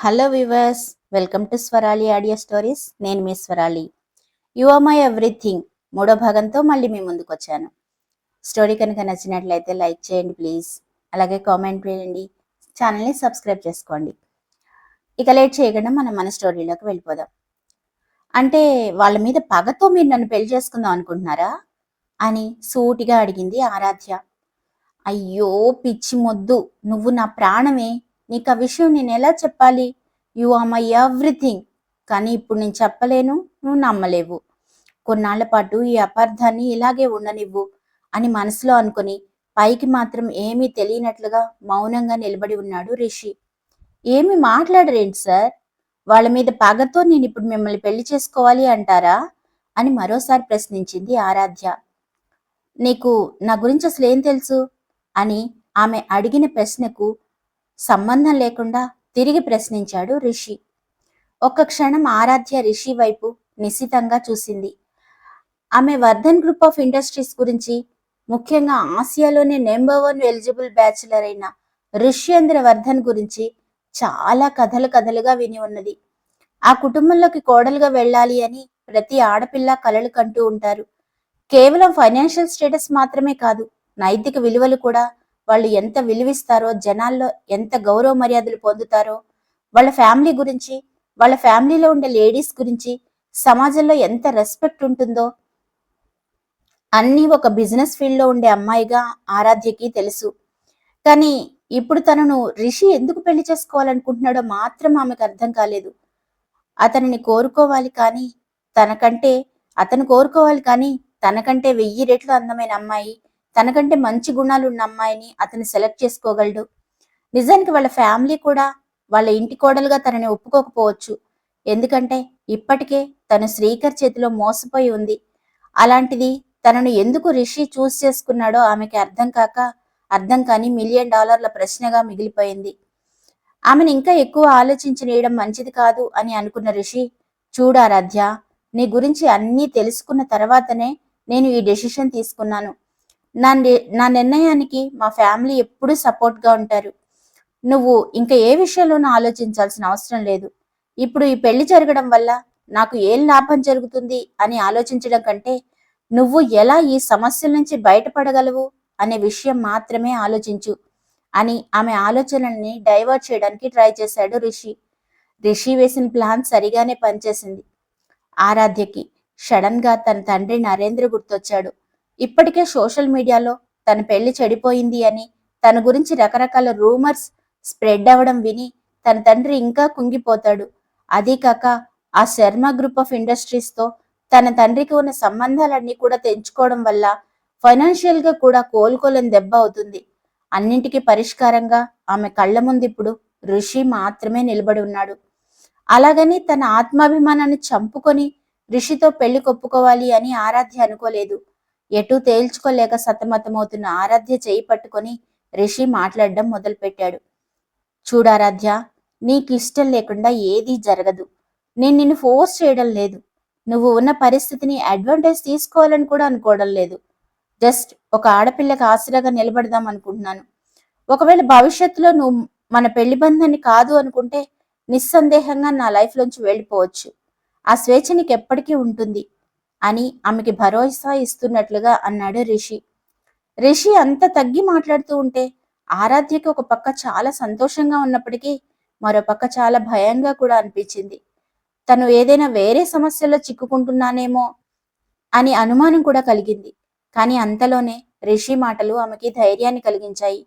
Hello viewers, welcome to Swarali audio stories. నేను మీ Swarali. You are my everything మూడో భాగంతో మళ్ళీ మీ ముందుకు వచ్చాను. స్టోరీ కనుక నచ్చినట్లయితే లైక్ చేయండి ప్లీజ్. అలాగే కామెంట్ చేయండి, ఛానల్ని సబ్స్క్రైబ్ చేసుకోండి. ఇక లేట్ చేయకుండా మనం మన స్టోరీలోకి వెళ్ళిపోదాం. అంటే వాళ్ళ మీద పగతో మీరు నన్ను పెళ్లి చేసుకుందాం అనుకుంటున్నారా అని సూటిగా అడిగింది ఆరాధ్య. అయ్యో పిచ్చి మొద్దు, నువ్వు నా ప్రాణమే, నీకు ఆ విషయం నేను ఎలా చెప్పాలి? You are my everything. కానీ ఇప్పుడు నేను చెప్పలేను, నువ్వు నమ్మలేవు. కొన్నాళ్ల పాటు ఈ అపార్థాన్ని ఇలాగే ఉండనివ్వు అని మనసులో అనుకుని పైకి మాత్రం ఏమీ తెలియనట్లుగా మౌనంగా నిలబడి ఉన్నాడు రిషి. ఏమి మాట్లాడరేంటి సార్? వాళ్ళ మీద పగతో నేను ఇప్పుడు మిమ్మల్ని పెళ్లి చేసుకోవాలి అంటారా అని మరోసారి ప్రశ్నించింది ఆరాధ్య. నీకు నా గురించి అసలు ఏం తెలుసు అని ఆమె అడిగిన ప్రశ్నకు సంబంధం లేకుండా తిరిగి ప్రశ్నించాడు రిషి. ఒక్క క్షణం ఆరాధ్య రిషి వైపు నిశితంగా చూసింది. ఆమె వర్ధన్ గ్రూప్ ఆఫ్ ఇండస్ట్రీస్ గురించి, ముఖ్యంగా ఆసియాలోనే నెంబర్ 1 ఎలిజిబుల్ బ్యాచులర్ అయిన ఋష్యేంద్ర వర్ధన్ గురించి చాలా కథలుగా విని ఉన్నది. ఆ కుటుంబంలోకి కోడలుగా వెళ్ళాలి అని ప్రతి ఆడపిల్ల కలలు కంటూ ఉంటారు. కేవలం ఫైనాన్షియల్ స్టేటస్ మాత్రమే కాదు, నైతిక విలువలు కూడా. వాళ్ళు ఎంత విలువిస్తారో, జనాల్లో ఎంత గౌరవ మర్యాదలు పొందుతారో, వాళ్ళ ఫ్యామిలీ గురించి, వాళ్ళ ఫ్యామిలీలో ఉండే లేడీస్ గురించి, సమాజంలో ఎంత రెస్పెక్ట్ ఉంటుందో అన్నీ ఒక బిజినెస్ ఫీల్డ్లో ఉండే అమ్మాయిగా ఆరాధ్యకి తెలుసు. కానీ ఇప్పుడు తనను రిషి ఎందుకు పెళ్లి చేసుకోవాలనుకుంటున్నాడో మాత్రం ఆమెకు అర్థం కాలేదు. అతనిని కోరుకోవాలి కానీ తనకంటే అతను కోరుకోవాలి కానీ తనకంటే 1000 రెట్లు అందమైన అమ్మాయి, తనకంటే మంచి గుణాలు ఉన్న అమ్మాయిని అతను సెలెక్ట్ చేసుకోగలడు. నిజానికి వాళ్ళ ఫ్యామిలీ కూడా వాళ్ళ ఇంటి కోడలుగా తనని ఒప్పుకోకపోవచ్చు. ఎందుకంటే ఇప్పటికే తను శ్రీకర్ చేతిలో మోసపోయి ఉంది. అలాంటిది తనను ఎందుకు రిషి చూస్ చేసుకున్నాడో ఆమెకి అర్థం కాని $1 మిలియన్ ప్రశ్నగా మిగిలిపోయింది. ఆమెను ఇంకా ఎక్కువ ఆలోచించనీయడం మంచిది కాదు అని అనుకున్న రిషి, చూడారాధ్య, నీ గురించి అన్నీ తెలుసుకున్న తర్వాతనే నేను ఈ డెసిషన్ తీసుకున్నాను. నా నిర్ణయానికి మా ఫ్యామిలీ ఎప్పుడూ సపోర్ట్గా ఉంటారు. నువ్వు ఇంకా ఏ విషయంలోనూ ఆలోచించాల్సిన అవసరం లేదు. ఇప్పుడు ఈ పెళ్లి జరగడం వల్ల నాకు ఏం లాభం జరుగుతుంది అని ఆలోచించడం కంటే నువ్వు ఎలా ఈ సమస్యల నుంచి బయటపడగలవు అనే విషయం మాత్రమే ఆలోచించు అని ఆమె ఆలోచనల్ని డైవర్ట్ చేయడానికి ట్రై చేశాడు రిషి. రిషి వేసిన ప్లాన్ సరిగానే పనిచేసింది. ఆరాధ్యకి సడన్ గా తన తండ్రి నరేంద్ర గుర్తొచ్చాడు. ఇప్పటికే సోషల్ మీడియాలో తన పెళ్లి చెడిపోయింది అని, తన గురించి రకరకాల రూమర్స్ స్ప్రెడ్ అవ్వడం విని తన తండ్రి ఇంకా కుంగిపోతాడు. అదీ కాక ఆ శర్మ గ్రూప్ ఆఫ్ ఇండస్ట్రీస్ తో తన తండ్రికి ఉన్న సంబంధాలన్నీ కూడా తెంచుకోవడం వల్ల ఫైనాన్షియల్ గా కూడా కోలుకోలేని దెబ్బ అవుతుంది. అన్నింటికీ పరిష్కారంగా ఆమె కళ్ళ ముందు ఇప్పుడు ఋషి మాత్రమే నిలబడి ఉన్నాడు. అలాగని తన ఆత్మాభిమానాన్ని చంపుకొని రిషితో పెళ్లి కొప్పుకోవాలి అని ఆరాధ్య అనుకోలేదు. ఎటూ తేల్చుకోలేక సతమతమవుతున్న ఆరాధ్య చేయి పట్టుకొని రిషి మాట్లాడడం మొదలుపెట్టాడు. చూడారాధ్య, నీకు ఇష్టం లేకుండా ఏదీ జరగదు. నేను నిన్ను ఫోర్స్ చేయడం లేదు. నువ్వు ఉన్న పరిస్థితిని అడ్వాంటేజ్ తీసుకోవాలని కూడా అనుకోవడం లేదు. జస్ట్ ఒక ఆడపిల్లకి ఆసరాగా నిలబడదాం అనుకుంటున్నాను. ఒకవేళ భవిష్యత్తులో నువ్వు మన పెళ్లి బంధాన్ని కాదు అనుకుంటే నిస్సందేహంగా నా లైఫ్లోంచి వెళ్ళిపోవచ్చు. ఆ స్వేచ్ఛ నీకు ఎప్పటికీ ఉంటుంది అని ఆమెకి భరోసా ఇస్తున్నట్లుగా అన్నాడు రిషి. రిషి అంత తగ్గి మాట్లాడుతూ ఉంటే ఆరాధ్యకి ఒక పక్క చాలా సంతోషంగా ఉన్నప్పటికీ మరో పక్క చాలా భయంగా కూడా అనిపించింది. తను ఏదైనా వేరే సమస్యలో చిక్కుకుంటున్నానేమో అని అనుమానం కూడా కలిగింది. కానీ అంతలోనే రిషి మాటలు ఆమెకి ధైర్యాన్ని కలిగించాయి.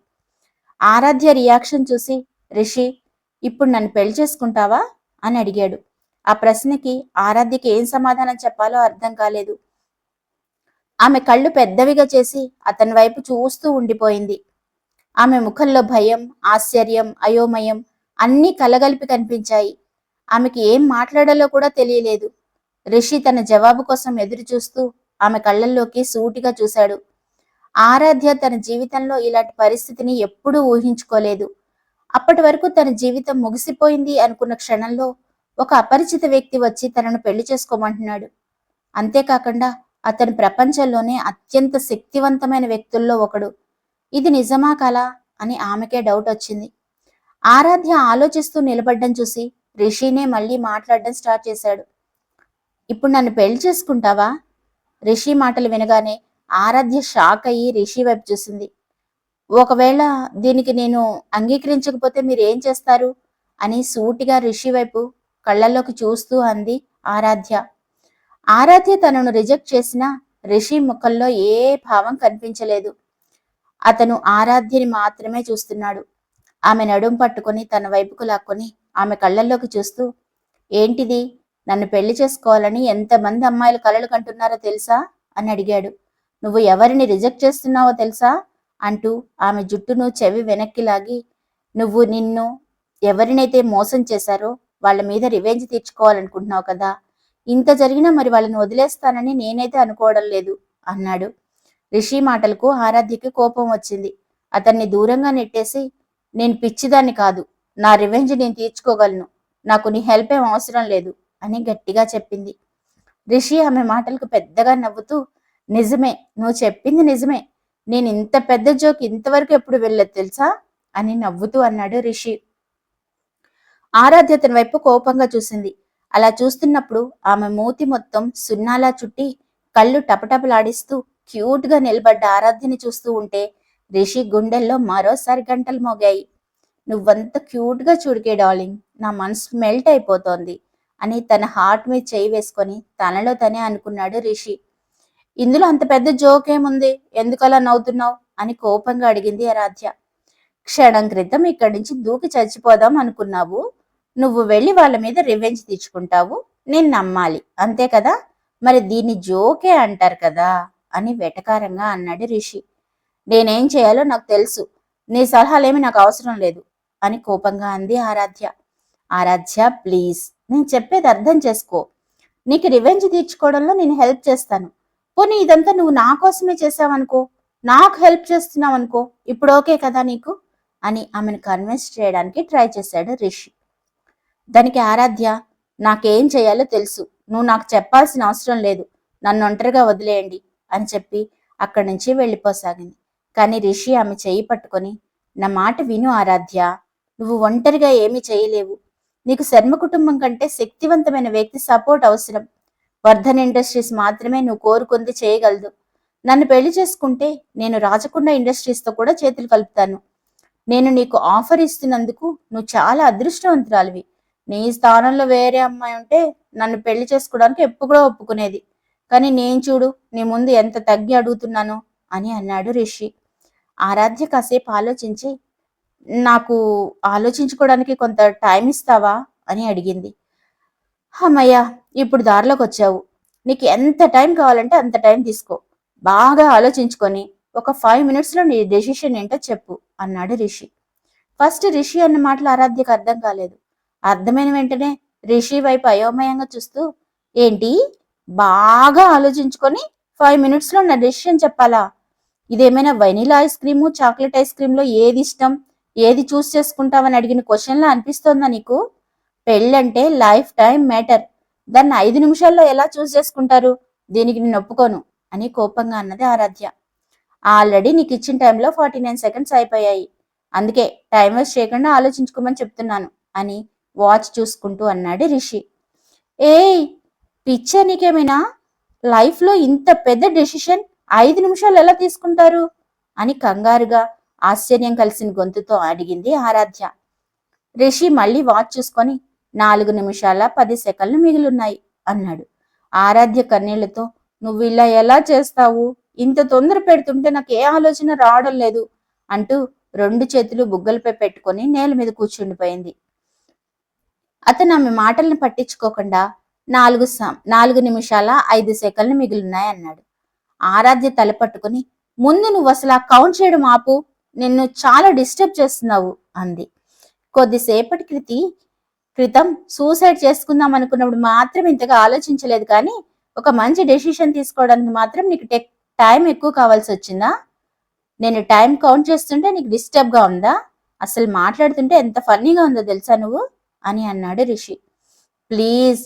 ఆరాధ్య రియాక్షన్ చూసి రిషి, ఇప్పుడు నన్ను పెళ్లి చేసుకుంటావా అని అడిగాడు. ఆ ప్రశ్నకి ఆరాధ్యకి ఏం సమాధానం చెప్పాలో అర్థం కాలేదు. ఆమె కళ్ళు పెద్దవిగా చేసి అతని వైపు చూస్తూ ఉండిపోయింది. ఆమె ముఖంలో భయం, ఆశ్చర్యం, అయోమయం అన్నీ కలగలిపి కనిపించాయి. ఆమెకి ఏం మాట్లాడాలో కూడా తెలియలేదు. రిషి తన జవాబు కోసం ఎదురు చూస్తూ ఆమె కళ్ళల్లోకి సూటిగా చూశాడు. ఆరాధ్య తన జీవితంలో ఇలాంటి పరిస్థితిని ఎప్పుడూ ఊహించుకోలేదు. అప్పటి వరకు తన జీవితం ముగిసిపోయింది అనుకున్న క్షణంలో ఒక అపరిచిత వ్యక్తి వచ్చి తనను పెళ్లి చేసుకోమంటున్నాడు. అంతేకాకుండా అతని ప్రపంచంలోనే అత్యంత శక్తివంతమైన వ్యక్తుల్లో ఒకడు. ఇది నిజమా కలా అని ఆమెకే డౌట్ వచ్చింది. ఆరాధ్య ఆలోచిస్తూ నిలబడ్డం చూసి రిషినే మళ్ళీ మాట్లాడడం స్టార్ట్ చేశాడు. ఇప్పుడు నన్ను పెళ్లి చేసుకుంటావా? రిషి మాటలు వినగానే ఆరాధ్య షాక్ అయ్యి రిషి వైపు చూసింది. ఒకవేళ దీనికి నేను అంగీకరించకపోతే మీరు ఏం చేస్తారు అని సూటిగా రిషి వైపు కళ్ళల్లోకి చూస్తూ అంది ఆరాధ్య. ఆరాధ్య తనను రిజెక్ట్ చేసినా రిషి ముఖంలో ఏ భావం కనిపించలేదు. అతను ఆరాధ్యని మాత్రమే చూస్తున్నాడు. ఆమె నడుం పట్టుకొని తన వైపుకు లాక్కొని ఆమె కళ్ళల్లోకి చూస్తూ, ఏంటిది, నన్ను పెళ్లి చేసుకోవాలని ఎంతమంది అమ్మాయిలు కలలు కంటున్నారో తెలుసా అని అడిగాడు. నువ్వు ఎవరిని రిజెక్ట్ చేస్తున్నావో తెలుసా అంటూ ఆమె జుట్టును చెవి వెనక్కి లాగి, నిన్ను ఎవరినైతే మోసం చేశారో వాళ్ళ మీద రివెంజ్ తీర్చుకోవాలనుకుంటున్నావు కదా, ఇంత జరిగినా మరి వాళ్ళని వదిలేస్తానని నేనైతే అనుకోవడం లేదు అన్నాడు. రిషి మాటలకు ఆరాధ్యకి కోపం వచ్చింది. అతన్ని దూరంగా నెట్టేసి, నేను పిచ్చిదాన్ని కాదు, నా రివెంజ్ నేను తీర్చుకోగలను, నాకు నీ హెల్ప్ ఏం అవసరం లేదు అని గట్టిగా చెప్పింది. రిషి ఆమె మాటలకు పెద్దగా నవ్వుతూ, నిజమే, నువ్వు చెప్పింది నిజమే, నేను ఇంత పెద్ద జోక్ ఇంతవరకు ఎప్పుడు వెళ్ళలేదు తెలుసా అని నవ్వుతూ అన్నాడు రిషి. ఆరాధ్య అతని వైపు కోపంగా చూసింది. అలా చూస్తున్నప్పుడు ఆమె మూతి మొత్తం సున్నాలా చుట్టి కళ్ళు టపటపలాడిస్తూ క్యూట్ గా నిలబడ్డ ఆరాధ్యని చూస్తూ ఉంటే రిషి గుండెల్లో మరోసారి గంటలు మోగాయి. నువ్వంత క్యూట్ గా చూడికే డార్లింగ్, నా మనసు మెల్ట్ అయిపోతోంది అని తన హార్ట్ మీద చేయి వేసుకొని తనలో తనే అనుకున్నాడు రిషి. ఇందులో అంత పెద్ద జోక్ ఏముంది, ఎందుకలా నవ్వుతున్నావు అని కోపంగా అడిగింది ఆరాధ్య. క్షణం క్రితం ఇక్కడి నుంచి దూకి చచ్చిపోదాం అనుకున్నావు, నువ్వు వెళ్ళి వాళ్ళ మీద రివెంజ్ తీర్చుకుంటావు, నేను నమ్మాలి అంతే కదా, మరి దీన్ని జోకే అంటారు కదా అని వెటకారంగా అన్నాడు రిషి. నేనేం చేయాలో నాకు తెలుసు, నీ సలహాలేమి నాకు అవసరం లేదు అని కోపంగా అంది ఆరాధ్య. ఆరాధ్య ప్లీజ్, నేను చెప్పేది అర్థం చేసుకో, నీకు రివెంజ్ తీర్చుకోవడంలో నేను హెల్ప్ చేస్తాను. పోనీ ఇదంతా నువ్వు నా కోసమే చేసావనుకో, నాకు హెల్ప్ చేస్తున్నావు అనుకో, ఇప్పుడు ఓకే కదా నీకు అని ఆమెను కన్విన్స్ చేయడానికి ట్రై చేశాడు రిషి. దానికి ఆరాధ్య, నాకేం చేయాలో తెలుసు, నువ్వు నాకు చెప్పాల్సిన అవసరం లేదు, నన్ను ఒంటరిగా వదిలేయండి అని చెప్పి అక్కడి నుంచి వెళ్ళిపోసాగింది. కానీ రిషి ఆమె చేయి పట్టుకొని, నా మాట విను ఆరాధ్య, నువ్వు ఒంటరిగా ఏమీ చేయలేవు, నీకు శర్మ కుటుంబం కంటే శక్తివంతమైన వ్యక్తి సపోర్ట్ అవసరం. వర్ధన్ ఇండస్ట్రీస్ మాత్రమే నువ్వు కోరుకుంది చేయగలదు. నన్ను పెళ్లి చేసుకుంటే నేను రాజకొండ ఇండస్ట్రీస్తో కూడా చేతులు కలుపుతాను. నేను నీకు ఆఫర్ ఇస్తున్నందుకు నువ్వు చాలా అదృష్టవంతురాలివి. నీ స్థానంలో వేరే అమ్మాయి ఉంటే నన్ను పెళ్లి చేసుకోవడానికి ఎప్పుడు కూడా ఒప్పుకునేది. కానీ నేను చూడు నీ ముందు ఎంత తగ్గి అడుగుతున్నాను అని అన్నాడు రిషి. ఆరాధ్య కాసేపు ఆలోచించి, నాకు ఆలోచించుకోవడానికి కొంత టైం ఇస్తావా అని అడిగింది. అమ్మయ్యా, ఇప్పుడు దారిలోకి వచ్చావు, నీకు ఎంత టైం కావాలంటే అంత టైం తీసుకో, బాగా ఆలోచించుకొని ఒక 5 minutesలో నీ డెసిషన్ ఏంటో చెప్పు అన్నాడు రిషి. ఫస్ట్ రిషి అన్న మాటలు ఆరాధ్యకు అర్థం కాలేదు. అర్థమైన వెంటనే రిషి వైపు అయోమయంగా చూస్తూ, ఏంటి, బాగా ఆలోచించుకొని 5 minutesలో నా డెసిషన్ చెప్పాలా? ఇదేమైనా vanilla ice cream chocolate ice క్రీమ్లో ఏది ఇష్టం, ఏది చూస్ చేసుకుంటావని అడిగిన క్వశ్చన్లా అనిపిస్తోందా నీకు? పెళ్ళంటే లైఫ్ టైం మ్యాటర్, దాన్ని 5 నిమిషాల్లో ఎలా చూస్ చేసుకుంటారు? దీనికి నేను ఒప్పుకోను అని కోపంగా అన్నది ఆరాధ్య. ఆల్రెడీ నీకు ఇచ్చిన టైంలో 49 seconds అయిపోయాయి, అందుకే టైం వేస్ట్ చేయకుండా ఆలోచించుకోమని చెప్తున్నాను అని వాచ్ చూసుకుంటూ అన్నాడు రిషి. ఏయ్ పిచ్చా నీకేమైనా, లైఫ్లో ఇంత పెద్ద డెసిషన్ 5 నిమిషాలు ఎలా తీసుకుంటారు అని కంగారుగా ఆశ్చర్యం కలిసిన గొంతుతో అడిగింది ఆరాధ్య. రిషి మళ్ళీ వాచ్ చూసుకొని 4 నిమిషాల 10 సెకండ్లు మిగిలిన్నాయి అన్నాడు. ఆరాధ్య కన్నీళ్లతో, నువ్వు ఇలా ఎలా చేస్తావు, ఇంత తొందర పెడుతుంటే నాకు ఏ ఆలోచన రావడం లేదు అంటూ 2 చేతులు బుగ్గలపై పెట్టుకొని నేల మీద కూర్చుండిపోయింది. అతను ఆమె మాటల్ని పట్టించుకోకుండా 4 నిమిషాల 5 సెకండ్లు మిగిలిన్నాయన్నాడు. ఆరాధ్య తల పట్టుకుని, ముందు నువ్వు అసలు ఆ కౌంట్ చేయడం ఆపు, నిన్ను చాలా డిస్టర్బ్ చేస్తున్నావు అంది. కొద్దిసేపటి క్రితం సూసైడ్ చేసుకుందాం అనుకున్నప్పుడు మాత్రం ఇంతగా ఆలోచించలేదు, కానీ ఒక మంచి డెసిషన్ తీసుకోవడానికి మాత్రం నీకు టైం ఎక్కువ కావాల్సి వచ్చిందా? నేను టైం కౌంట్ చేస్తుంటే నీకు డిస్టర్బ్గా ఉందా? అసలు మాట్లాడుతుంటే ఎంత ఫన్నీగా ఉందో తెలుసా నువ్వు అని అన్నాడు రిషి. ప్లీజ్,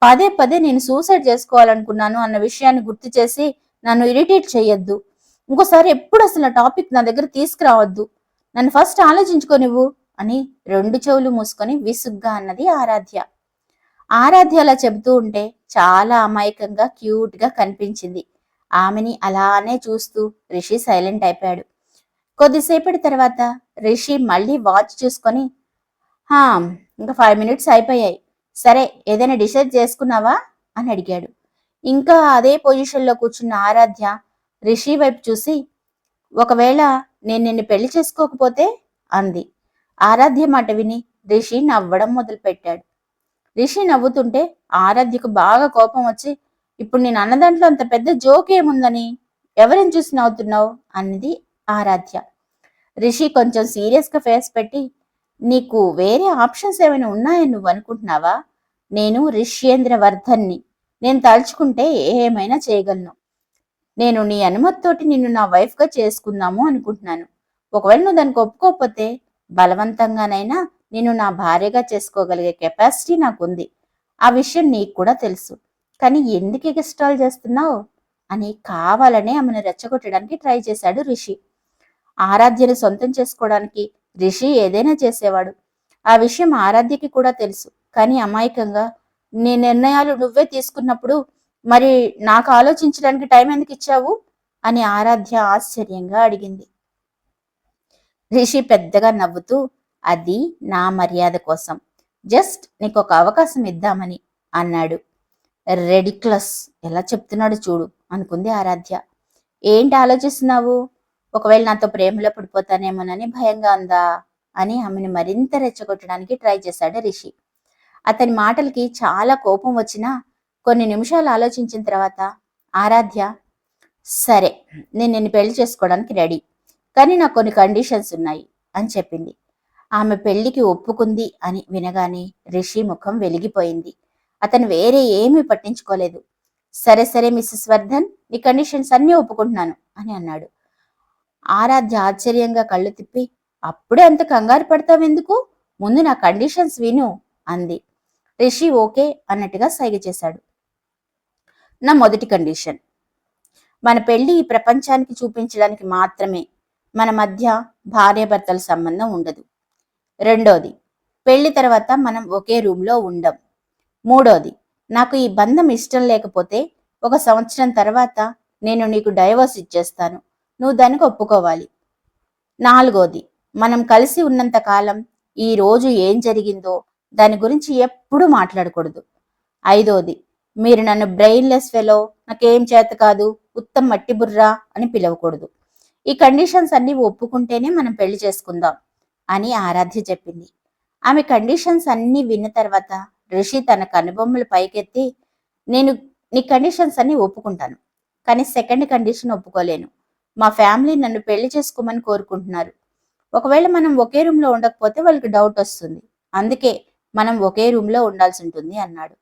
పదే పదే నేను సూసైడ్ చేసుకోవాలనుకున్నాను అన్న విషయాన్ని గుర్తు చేసి నన్ను ఇరిటేట్ చేయొద్దు. ఇంకోసారి ఎప్పుడు అసలు ఆ టాపిక్ నా దగ్గర తీసుకురావద్దు. నన్ను ఫస్ట్ ఆలోచించుకో నువ్వు అని రెండు చెవులు మూసుకొని విసుగ్గా అన్నది ఆరాధ్య. ఆరాధ్య అలా చెబుతూ ఉంటే చాలా అమాయకంగా క్యూట్ గా కనిపించింది. ఆమెని అలానే చూస్తూ రిషి సైలెంట్ అయిపోయాడు. కొద్దిసేపటి తర్వాత రిషి మళ్ళీ వాచ్ చూసుకొని, హా, ఇంకా 5 minutes అయిపోయాయి. సరే, ఏదైనా డిసైడ్ చేసుకున్నావా అని అడిగాడు. ఇంకా అదే పొజిషన్లో కూర్చున్న ఆరాధ్య రిషి వైపు చూసి, ఒకవేళ నేను నిన్ను పెళ్లి చేసుకోకపోతే అంది. ఆరాధ్య మాట విని రిషి నవ్వడం మొదలుపెట్టాడు. రిషి నవ్వుతుంటే ఆరాధ్యకు బాగా కోపం వచ్చి, ఇప్పుడు నేను అన్న దాంట్లో అంత పెద్ద జోక్ ఏముందని, ఎవరిని చూసి నవ్వుతున్నావు అన్నది ఆరాధ్య. రిషి కొంచెం సీరియస్గా ఫేస్ పెట్టి, నీకు వేరే ఆప్షన్స్ ఏమైనా ఉన్నాయని నువ్వు అనుకుంటున్నావా? నేను రిష్యేంద్ర వర్ధన్ని. నేను తలుచుకుంటే ఏమైనా చేయగలను. నేను నీ అనుమతితోటి నిన్ను నా వైఫ్గా చేసుకుందాము అనుకుంటున్నాను. ఒకవేళ నువ్వు దానికి ఒప్పుకోకపోతే బలవంతంగానైనా నేను నా భార్యగా చేసుకోగలిగే కెపాసిటీ నాకుంది. ఆ విషయం నీకు కూడా తెలుసు. కానీ ఎందుకు ఎగస్ట్రాల్ చేస్తున్నావు అని కావాలనే ఆమెను రెచ్చగొట్టడానికి ట్రై చేశాడు రిషి. ఆరాధ్యను సొంతం చేసుకోవడానికి రిషి ఏదైనా చేసేవాడు. ఆ విషయం ఆరాధ్యకి కూడా తెలుసు. కానీ అమాయకంగా, నీ నిర్ణయాలు నువ్వే తీసుకున్నప్పుడు మరి నాకు ఆలోచించడానికి టైం ఎందుకు ఇచ్చావు అని ఆరాధ్య ఆశ్చర్యంగా అడిగింది. రిషి పెద్దగా నవ్వుతూ, అది నా మర్యాద కోసం, జస్ట్ నీకు ఒక అవకాశం ఇద్దామని అన్నాడు. రెడిక్లస్, ఎలా చెప్తున్నాడు చూడు అనుకుంది ఆరాధ్య. ఏంటి ఆలోచిస్తున్నావు? ఒకవేళ నాతో ప్రేమలో పడిపోతానేమోనని భయంగా ఉందా అని ఆమెను మరింత రెచ్చగొట్టడానికి ట్రై చేశాడు రిషి. అతని మాటలకి చాలా కోపం వచ్చినా కొన్ని నిమిషాలు ఆలోచించిన తర్వాత ఆరాధ్య, సరే, నేను నిన్ను పెళ్లి చేసుకోవడానికి రెడీ, కానీ నాకు కొన్ని కండిషన్స్ ఉన్నాయి అని చెప్పింది. ఆమె పెళ్లికి ఒప్పుకుంది అని వినగానే రిషి ముఖం వెలిగిపోయింది. అతను వేరే ఏమీ పట్టించుకోలేదు. సరే సరే మిస్సెస్ వర్ధన్, నీ కండిషన్స్ అన్నీ ఒప్పుకుంటున్నాను అని అన్నాడు. ఆరాధ్య ఆశ్చర్యంగా కళ్ళు తిప్పి, అప్పుడే అంత కంగారు పడతావెందుకు? ముందు నా కండిషన్స్ విను అంది. రిషి ఓకే అన్నట్టుగా సైగ చేశాడు. నా మొదటి కండిషన్, మన పెళ్లి ఈ ప్రపంచానికి చూపించడానికి మాత్రమే. మన మధ్య భార్యాభర్తల సంబంధం ఉండదు. రెండోది, పెళ్లి తర్వాత మనం ఒకే రూమ్లో ఉండం. మూడోది, నాకు ఈ బంధం ఇష్టం లేకపోతే 1 సంవత్సరం తర్వాత నేను నీకు డైవర్స్ ఇచ్చేస్తాను. నువ్వు దానికి ఒప్పుకోవాలి. నాలుగోది, మనం కలిసి ఉన్నంత కాలం ఈ రోజు ఏం జరిగిందో దాని గురించి ఎప్పుడూ మాట్లాడకూడదు. ఐదోది, మీరు నన్ను బ్రెయిన్లెస్ ఫెలో, నాకేం చేత కాదు, ఉత్తం మట్టి బుర్రా అని పిలవకూడదు. ఈ కండిషన్స్ అన్ని ఒప్పుకుంటేనే మనం పెళ్లి చేసుకుందాం అని ఆరాధ్య చెప్పింది. ఆమె కండిషన్స్ అన్ని విన్న తర్వాత రిషి తన కనుబొమ్మలు పైకెత్తి, నేను నీ కండిషన్స్ అన్ని ఒప్పుకుంటాను, కానీ సెకండ్ కండిషన్ ఒప్పుకోలేను. మా ఫ్యామిలీ నన్ను పెళ్లి చేసుకోమని కోరుకుంటున్నారు. ఒకవేళ మనం ఒకే రూమ్లో ఉండకపోతే వాళ్ళకి డౌట్ వస్తుంది. అందుకే మనం ఒకే రూమ్లో ఉండాల్సి ఉంటుంది అన్నాడు.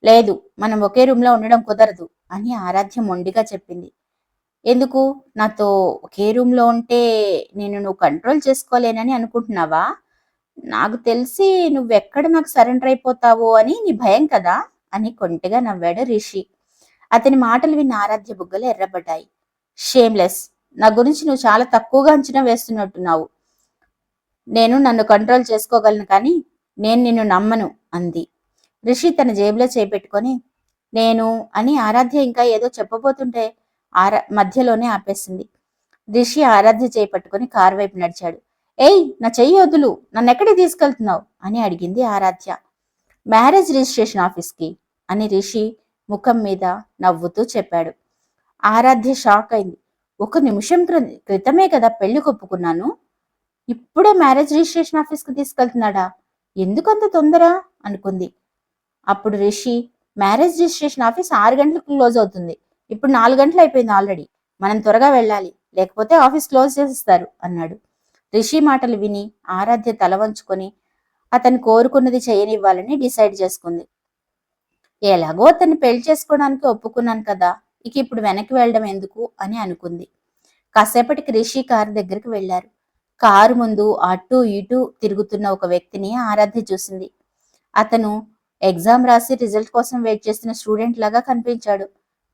లేదు, మనం ఒకే రూమ్లో ఉండడం కుదరదు అని ఆరాధ్య మొండిగా చెప్పింది. ఎందుకు? నాతో ఒకే రూమ్లో ఉంటే నువ్వు కంట్రోల్ చేసుకోలేనని అనుకుంటున్నావా? నాకు తెలిసి నువ్వెక్కడ నాకు సరెండర్ అయిపోతావో అని నీ భయం కదా అని కొంటెగా నవ్వాడు రిషి. అతని మాటలు విన్న ఆరాధ్య బుగ్గలు ఎర్రబడ్డాయి. షేమ్లెస్, నా గురించి నువ్వు చాలా తక్కువగా అంచనా వేస్తున్నట్టున్నావు. నేను నన్ను కంట్రోల్ చేసుకోగలను, కానీ నేను నిన్ను నమ్మను అంది. రిషి తన జేబులో చేపెట్టుకొని, నేను అని ఆరాధ్య ఇంకా ఏదో చెప్పబోతుంటే మధ్యలోనే ఆపేసింది. రిషి ఆరాధ్య చేయి పట్టుకుని కారు వైపు నడిచాడు. ఏయ్, నా చెయ్యి వదులు, నన్ను ఎక్కడికి తీసుకెళ్తున్నావు అని అడిగింది ఆరాధ్య. మ్యారేజ్ రిజిస్ట్రేషన్ ఆఫీస్కి అని రిషి ముఖం మీద నవ్వుతూ చెప్పాడు. ఆరాధ్య షాక్ అయింది. 1 నిమిషం క్రితమే కదా పెళ్లి కొప్పుకున్నాను, ఇప్పుడే మ్యారేజ్ రిజిస్ట్రేషన్ ఆఫీస్కి తీసుకెళ్తున్నాడా? ఎందుకంత తొందర అనుకుంది. అప్పుడు రిషి, మ్యారేజ్ రిజిస్ట్రేషన్ ఆఫీస్ 6 గంటలకు క్లోజ్ అవుతుంది, ఇప్పుడు 4 గంటలు అయిపోయింది ఆల్రెడీ, మనం త్వరగా వెళ్ళాలి, లేకపోతే ఆఫీస్ క్లోజ్ చేసేస్తారు అన్నాడు. రిషి మాటలు విని ఆరాధ్య తల వంచుకొని అతను కోరుకున్నది చేయనివ్వాలని డిసైడ్ చేసుకుంది. ఎలాగో అతన్ని పెళ్లి చేసుకోవడానికి ఒప్పుకున్నాను కదా, ఇక ఇప్పుడు వెనక్కి వెళ్ళడం ఎందుకు అని అనుకుంది. కాసేపటికి రిషి కారు దగ్గరికి వెళ్లారు. కారు ముందు అటు ఇటు తిరుగుతున్న ఒక వ్యక్తిని ఆరాధ్య చూసింది. అతను ఎగ్జామ్ రాసి రిజల్ట్ కోసం వెయిట్ చేస్తున్న స్టూడెంట్ లాగా కనిపించాడు.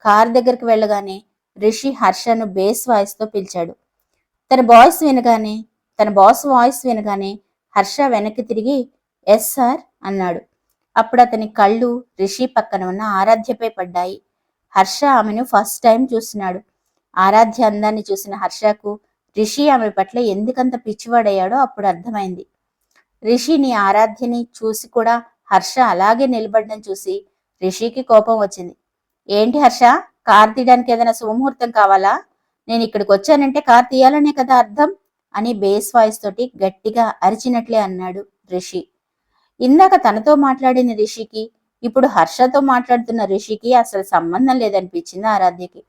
కారు దగ్గరికి వెళ్ళగానే రిషి హర్షను బేస్ వాయిస్తో పిలిచాడు. తన బాస్ వాయిస్ వినగానే హర్ష వెనక్కి తిరిగి ఎస్ సార్ అన్నాడు. అప్పుడు అతని కళ్ళు రిషి పక్కన ఉన్న ఆరాధ్యపై పడ్డాయి. హర్ష ఆమెను ఫస్ట్ టైం చూస్తున్నాడు. ఆరాధ్య అందాన్ని చూసిన హర్షకు రిషి ఆమె పట్ల ఎందుకంత పిచ్చివాడయ్యాడో అప్పుడు అర్థమైంది. రిషిని ఆరాధ్యని చూసి కూడా హర్ష అలాగే నిలబడడం చూసి రిషికి కోపం వచ్చింది. ఏంటి హర్ష, కార్ తీయడానికి ఏదైనా శుభముహూర్తం కావాలా? నేను ఇక్కడికి వచ్చానంటే కార్ తీయాలనే కదా అర్థం అని బేస్ వాయిస్ తోటి గట్టిగా అరిచినట్లే అన్నాడు రిషి. ఇందాక తనతో మాట్లాడిన రిషికి ఇప్పుడు హర్షతో మాట్లాడుతున్న రిషికి అసలు సంబంధం లేదనిపించింది ఆరాధ్యకి.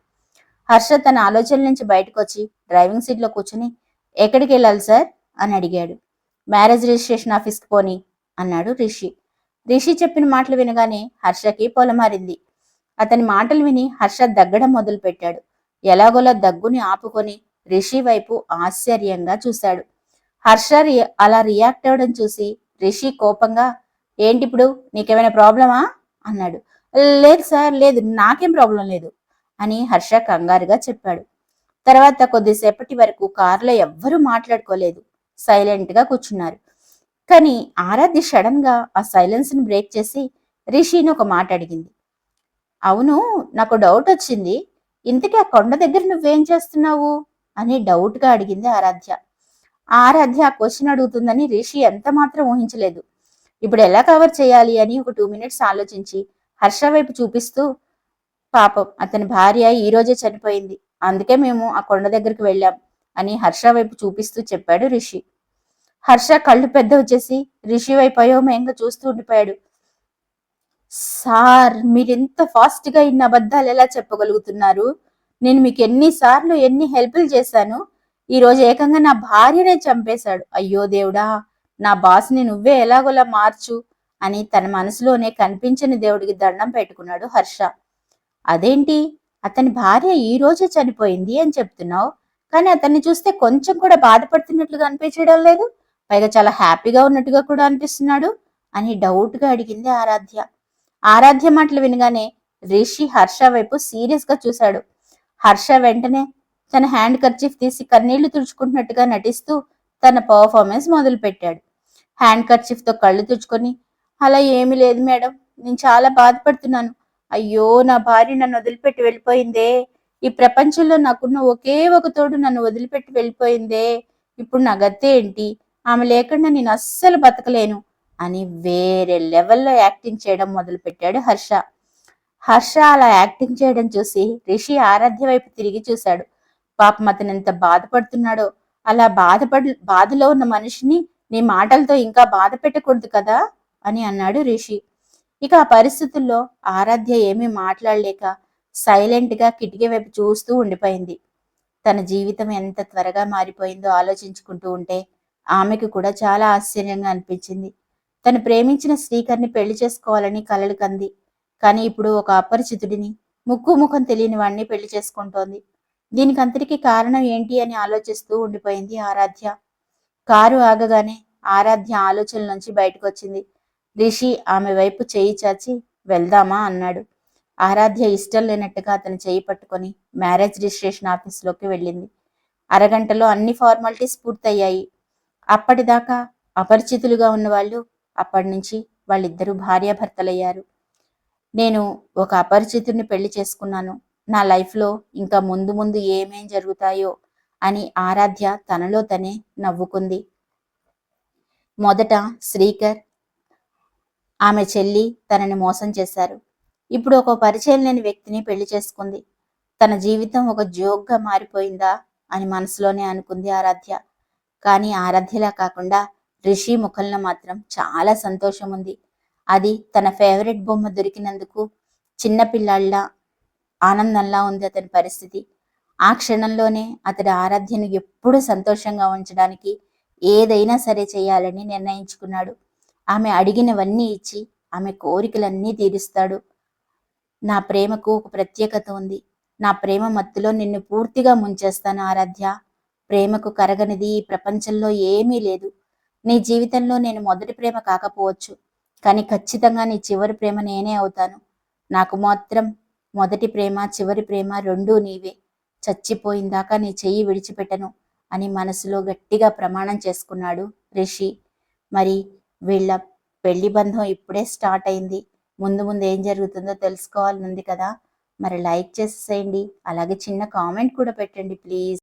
హర్ష తన ఆలోచనల నుంచి బయటకు వచ్చి డ్రైవింగ్ సీట్ లో కూర్చుని ఎక్కడికి వెళ్ళాలి సార్ అని అడిగాడు. మ్యారేజ్ రిజిస్ట్రేషన్ ఆఫీస్కి పోని అన్నాడు రిషి. రిషి చెప్పిన మాటలు వినగానే హర్షకి పొలమారింది. అతని మాటలు విని హర్ష దగ్గడం మొదలు పెట్టాడు. ఎలాగోలా దగ్గుని ఆపుకొని రిషి వైపు ఆశ్చర్యంగా చూశాడు. హర్ష అలా రియాక్ట్ అవ్వడం చూసి రిషి కోపంగా ఏంటిప్పుడు, నీకేమైనా ప్రాబ్లమా అన్నాడు. లేదు సార్, లేదు, నాకేం ప్రాబ్లం లేదు అని హర్ష కంగారుగా చెప్పాడు. తర్వాత కొద్దిసేపటి వరకు కారులో ఎవ్వరూ మాట్లాడుకోలేదు. సైలెంట్ గా కూర్చున్నారు. కానీ ఆరాధ్య సడన్ గా ఆ సైలెన్స్ ని బ్రేక్ చేసి రిషిని ఒక మాట అడిగింది. అవును, నాకు డౌట్ వచ్చింది. ఇంతకీ ఆ కొండ దగ్గర నువ్వేం చేస్తున్నావు అని డౌట్ గా అడిగింది ఆరాధ్య. ఆరాధ్య ఆ క్వశ్చన్ అడుగుతుందని రిషి ఎంత మాత్రం ఊహించలేదు. ఇప్పుడు ఎలా కవర్ చేయాలి అని ఒక 2 మినిట్స్ ఆలోచించి హర్ష వైపు చూపిస్తూ, పాపం అతని భార్య ఈ రోజే చనిపోయింది, అందుకే మేము ఆ కొండ దగ్గరికి వెళ్ళాం అని హర్ష వైపు చూపిస్తూ చెప్పాడు రిషి. హర్ష కళ్ళు పెద్ద వచ్చేసి రిషి వైపు అయోమయంగా చూస్తూ ఉండిపోయాడు. సార్, మీరెంత ఫాస్ట్ గా ఇన్ని అబద్ధాలు ఎలా చెప్పగలుగుతున్నారు? నేను మీకు ఎన్నిసార్లు ఎన్ని హెల్ప్లు చేశాను. ఈ రోజు ఏకంగా నా భార్యనే చంపేశాడు. అయ్యో దేవుడా, నా బాస్ని నువ్వే ఎలాగోలా మార్చు అని తన మనసులోనే కనిపించని దేవుడికి దండం పెట్టుకున్నాడు హర్ష. అదేంటి, అతని భార్య ఈ రోజే చనిపోయింది అని చెప్తున్నావు, కానీ అతన్ని చూస్తే కొంచెం కూడా బాధపడుతున్నట్లుగా అనిపించడం లేదు, పైగా చాలా హ్యాపీగా ఉన్నట్టుగా కూడా అనిపిస్తున్నాడు అని డౌట్ గా అడిగింది ఆరాధ్య. ఆరాధ్య మాటలు వినగానే రిషి హర్ష వైపు సీరియస్ గా చూశాడు. హర్ష వెంటనే తన హ్యాండ్ కర్చీఫ్ తీసి కన్నీళ్లు తుడుచుకుంటున్నట్టుగా నటిస్తూ తన పర్ఫార్మెన్స్ మొదలు పెట్టాడు. హ్యాండ్ కర్చీఫ్ తో కళ్ళు తుడుచుకొని, అలా ఏమీ లేదు మేడం, నేను చాలా బాధపడుతున్నాను. అయ్యో, నా భార్య నన్ను వదిలిపెట్టి వెళ్ళిపోయిందే. ఈ ప్రపంచంలో నాకున్న ఒకే ఒక తోడు నన్ను వదిలిపెట్టి వెళ్ళిపోయిందే. ఇప్పుడు నా గతి ఏంటి? ఆమె లేకుండా నేను అస్సలు బతకలేను అని వేరే లెవెల్లో యాక్టింగ్ చేయడం మొదలు పెట్టాడు హర్ష. హర్ష అలా యాక్టింగ్ చేయడం చూసి రిషి ఆరాధ్య వైపు తిరిగి చూశాడు. పాపం అతను ఎంత బాధపడుతున్నాడో. అలా బాధలో ఉన్న మనిషిని నీ మాటలతో ఇంకా బాధ పెట్టకూడదు కదా అని అన్నాడు రిషి. ఇక ఆ పరిస్థితుల్లో ఆరాధ్య ఏమీ మాట్లాడలేక సైలెంట్ గా కిటికీ వైపు చూస్తూ ఉండిపోయింది. తన జీవితం ఎంత త్వరగా మారిపోయిందో ఆలోచించుకుంటూ ఉంటే ఆమెకు కూడా చాలా ఆశ్చర్యంగా అనిపించింది. తను ప్రేమించిన శ్రీకర్ని పెళ్లి చేసుకోవాలని కలలు కంది. కానీ ఇప్పుడు ఒక అపరిచితుడిని, ముక్కు ముఖం తెలియని వాడిని పెళ్లి చేసుకుంటోంది. దీనికంతటికీ కారణం ఏంటి అని ఆలోచిస్తూ ఉండిపోయింది ఆరాధ్య. కారు ఆగగానే ఆరాధ్య ఆలోచనల నుంచి బయటకు వచ్చింది. రిషి ఆమె వైపు చేయి చాచి వెళ్దామా అన్నాడు. ఆరాధ్య ఇష్టం లేనట్టుగా అతను చేయి పట్టుకొని మ్యారేజ్ రిజిస్ట్రేషన్ ఆఫీస్లోకి వెళ్ళింది. అరగంటలో అన్ని ఫార్మాలిటీస్ పూర్తయ్యాయి. అప్పటిదాకా అపరిచితులుగా ఉన్నవాళ్ళు అప్పటి నుంచి వాళ్ళిద్దరూ భార్యాభర్తలయ్యారు. నేను ఒక అపరిచితుడిని పెళ్లి చేసుకున్నాను. నా లైఫ్లో ఇంకా ముందు ముందు ఏమేం జరుగుతాయో అని ఆరాధ్య తనలో తనే నవ్వుకుంది. మొదట శ్రీకర్, ఆమె చెల్లి తనని మోసం చేశారు. ఇప్పుడు ఒక పరిచయం లేని వ్యక్తిని పెళ్లి చేసుకుంది. తన జీవితం ఒక జోక్గా మారిపోయిందా అని మనసులోనే అనుకుంది ఆరాధ్య. కానీ ఆరాధ్యలా కాకుండా రిషి ముఖంలో మాత్రం చాలా సంతోషం ఉంది. అది తన ఫేవరెట్ బొమ్మ దొరికినందుకు చిన్నపిల్లాళ్ళ ఆనందంలా ఉంది అతని పరిస్థితి. ఆ క్షణంలోనే అతడు ఆరాధ్యను ఎప్పుడూ సంతోషంగా ఉంచడానికి ఏదైనా సరే చేయాలని నిర్ణయించుకున్నాడు. ఆమె అడిగినవన్నీ ఇచ్చి ఆమె కోరికలన్నీ తీరుస్తాడు. నా ప్రేమకు ఒక ప్రత్యేకత ఉంది. నా ప్రేమ మత్తులో నిన్ను పూర్తిగా ముంచేస్తాను ఆరాధ్య. ప్రేమకు కరగనిది ఈ ప్రపంచంలో ఏమీ లేదు. నీ జీవితంలో నేను మొదటి ప్రేమ కాకపోవచ్చు, కానీ ఖచ్చితంగా నీ చివరి ప్రేమ నేనే అవుతాను. నాకు మాత్రం మొదటి ప్రేమ చివరి ప్రేమ రెండూ నీవే. చచ్చిపోయిందాకా నీ చెయ్యి విడిచిపెట్టను అని మనసులో గట్టిగా ప్రమాణం చేసుకున్నాడు రిషి. మరి వీళ్ళ పెళ్లి బంధం ఇప్పుడే స్టార్ట్ అయింది. ముందు ముందు ఏం జరుగుతుందో తెలుసుకోవాలని ఉంది కదా. మరి లైక్ చేసేసేయండి, అలాగే చిన్న కామెంట్ కూడా పెట్టండి ప్లీజ్.